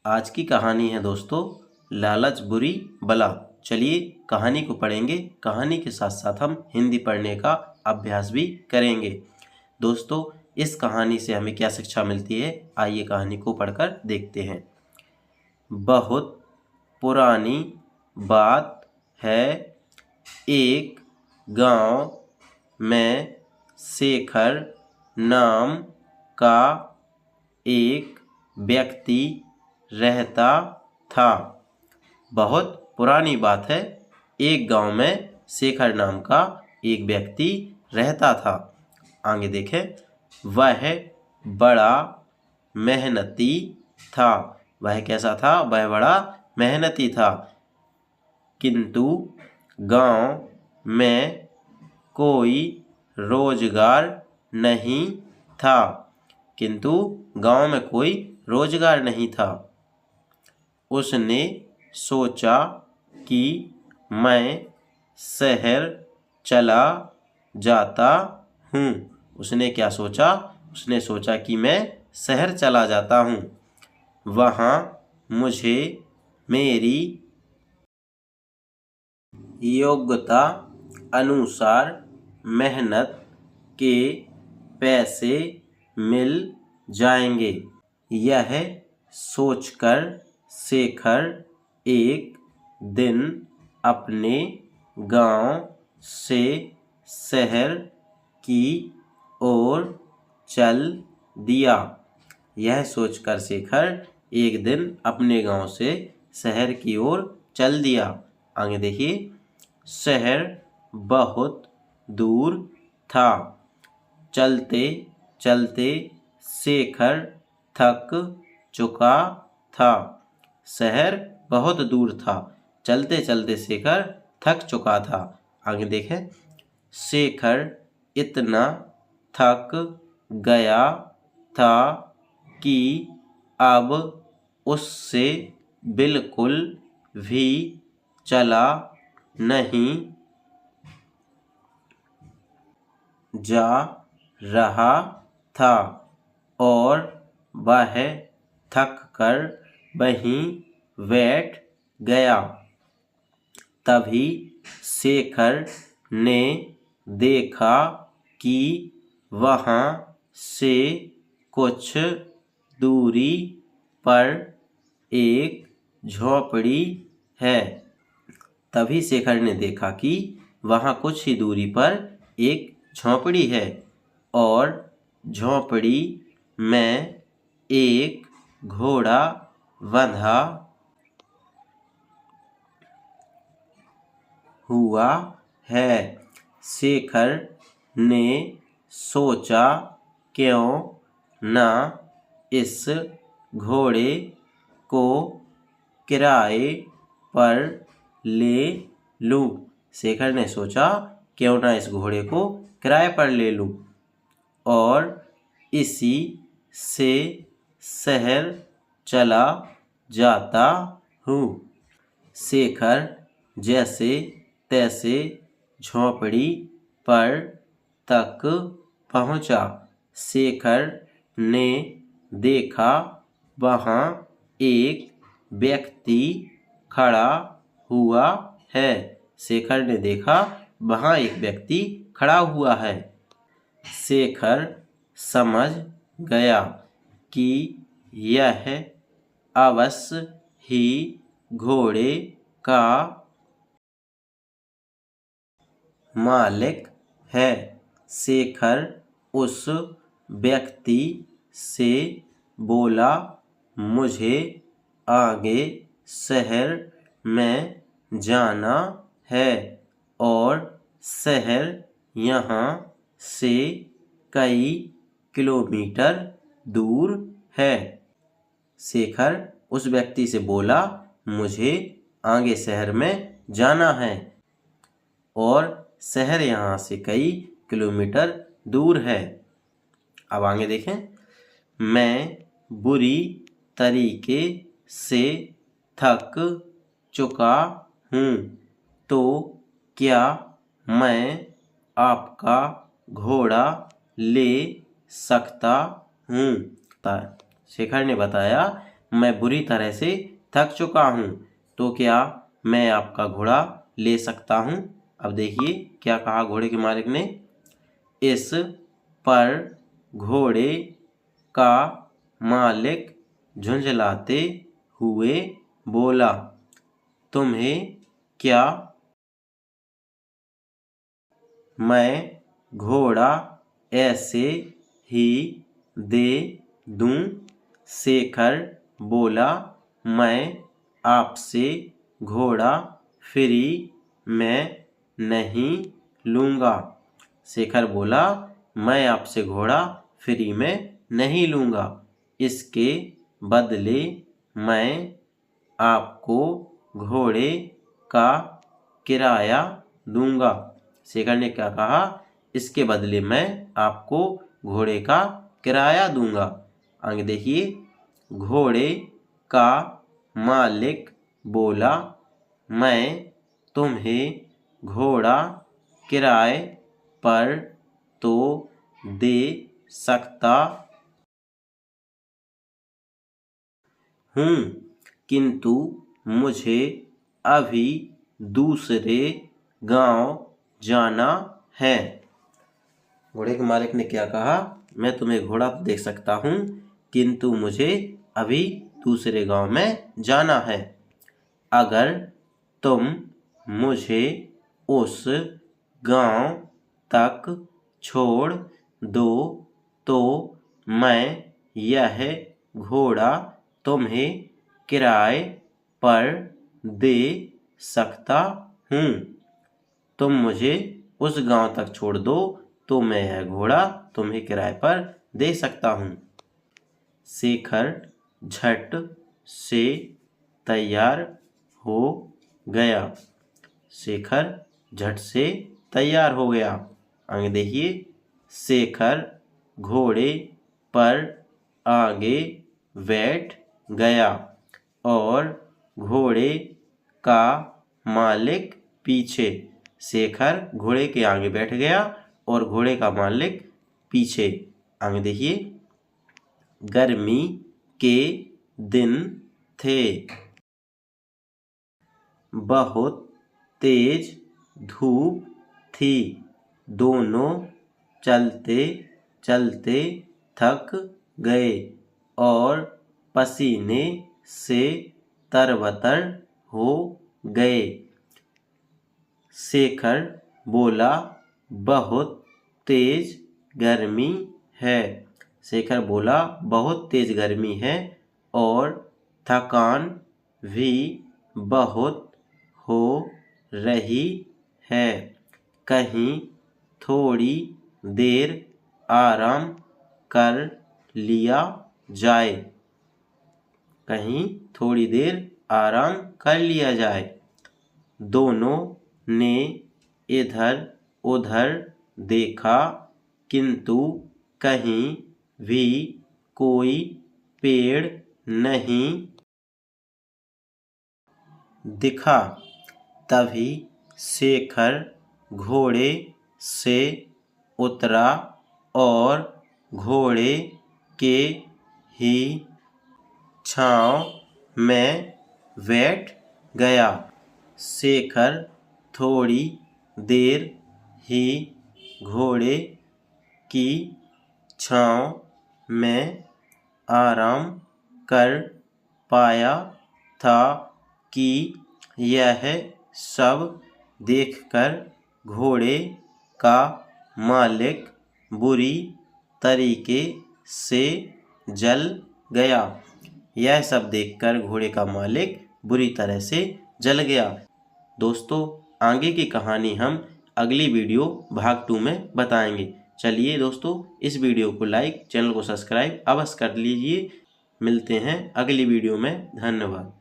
आज की कहानी है दोस्तों लालच बुरी बला। चलिए कहानी को पढ़ेंगे। कहानी के साथ साथ हम हिंदी पढ़ने का अभ्यास भी करेंगे। दोस्तों इस कहानी से हमें क्या शिक्षा मिलती है, आइए कहानी को पढ़कर देखते हैं। बहुत पुरानी बात है, एक गांव में शेखर नाम का एक व्यक्ति रहता था। बहुत पुरानी बात है, एक गांव में शेखर नाम का एक व्यक्ति रहता था। आगे देखें, वह बड़ा मेहनती था। वह कैसा था? वह बड़ा मेहनती था। किंतु गांव में कोई रोजगार नहीं था। किंतु गांव में कोई रोजगार नहीं था। उसने सोचा कि मैं शहर चला जाता हूँ। उसने क्या सोचा? उसने सोचा कि मैं शहर चला जाता हूँ। वहाँ मुझे मेरी योग्यता अनुसार मेहनत के पैसे मिल जाएंगे। यह सोचकर शेखर एक दिन अपने गांव से शहर की ओर चल दिया। यह सोचकर शेखर एक दिन अपने गांव से शहर की ओर चल दिया। आगे देखिए, शहर बहुत दूर था। चलते चलते शेखर थक चुका था। शहर बहुत दूर था, चलते चलते शेखर थक चुका था। आगे देखें, शेखर इतना थक गया था कि अब उससे बिल्कुल भी चला नहीं जा रहा था और वह थक कर वहीं बैठ गया। तभी शेखर ने देखा कि वहाँ से कुछ दूरी पर एक झोपड़ी है। तभी शेखर ने देखा कि वहाँ कुछ ही दूरी पर एक झोपड़ी है और झोपड़ी में एक घोड़ा बंधा हुआ है। शेखर ने सोचा क्यों ना इस घोड़े को किराए पर ले लूं। शेखर ने सोचा क्यों ना इस घोड़े को किराए पर ले लूं और इसी से शहर चला जाता हूँ। शेखर जैसे तैसे झोपड़ी पर तक पहुँचा। शेखर ने देखा वहाँ एक व्यक्ति खड़ा हुआ है। शेखर ने देखा वहाँ एक व्यक्ति खड़ा हुआ है। शेखर समझ गया कि यह अवश्य ही घोड़े का मालिक है। शेखर उस व्यक्ति से बोला, मुझे आगे शहर में जाना है और शहर यहाँ से कई किलोमीटर दूर है। शेखर उस व्यक्ति से बोला, मुझे आगे शहर में जाना है और शहर यहाँ से कई किलोमीटर दूर है। अब आगे देखें, मैं बुरी तरीके से थक चुका हूँ, तो क्या मैं आपका घोड़ा ले सकता हूँ? शेखर ने बताया, मैं बुरी तरह से थक चुका हूँ। तो क्या मैं आपका घोड़ा ले सकता हूँ? अब देखिए क्या कहा घोड़े के मालिक ने। इस पर घोड़े का मालिक झुंझलाते हुए बोला, तुम्हें क्या मैं घोड़ा ऐसे ही दे दूं? शेखर बोला, मैं आपसे घोड़ा फ्री में नहीं लूँगा। शेखर बोला, मैं आपसे घोड़ा फ्री में नहीं लूँगा। इसके बदले मैं आपको घोड़े का किराया दूँगा। शेखर ने क्या कहा? इसके बदले मैं आपको घोड़े का किराया दूँगा। आगे देखिए, घोड़े का मालिक बोला, मैं तुम्हें घोड़ा किराए पर तो दे सकता हूँ, किंतु मुझे अभी दूसरे गांव जाना है। घोड़े के मालिक ने क्या कहा? मैं तुम्हें घोड़ा तो दे सकता हूँ, किंतु मुझे अभी दूसरे गांव में जाना है। अगर तुम मुझे उस गांव तक छोड़ दो तो मैं यह घोड़ा तुम्हें किराए पर दे सकता हूँ। तुम मुझे उस गांव तक छोड़ दो तो मैं यह घोड़ा तुम्हें किराए पर दे सकता हूँ। शेखर झट से तैयार हो गया। शेखर झट से तैयार हो गया। आगे देखिए, शेखर घोड़े पर आगे बैठ गया और घोड़े का मालिक पीछे। शेखर घोड़े के आगे बैठ गया और घोड़े का मालिक पीछे। आगे देखिए, गर्मी के दिन थे। बहुत तेज धूप थी। दोनों चलते चलते थक गए और पसीने से तरबतर हो गए। शेखर बोला, बहुत तेज गर्मी है। शेखर बोला, बहुत तेज गर्मी है और थकान भी बहुत हो रही है। कहीं थोड़ी देर आराम कर लिया जाए। कहीं थोड़ी देर आराम कर लिया जाए। दोनों ने इधर उधर देखा, किंतु कहीं भी कोई पेड़ नहीं दिखा। तभी शेखर घोड़े से उतरा और घोड़े के ही छांव में बैठ गया। शेखर थोड़ी देर ही घोड़े की छांव में आराम कर पाया था कि यह सब देखकर घोड़े का मालिक बुरी तरीके से जल गया। यह सब देखकर घोड़े का मालिक बुरी तरह से जल गया। दोस्तों, आगे की कहानी हम अगली वीडियो भाग 2 में बताएंगे। चलिए दोस्तों, इस वीडियो को लाइक, चैनल को सब्सक्राइब अवश्य कर लीजिए। मिलते हैं अगली वीडियो में। धन्यवाद।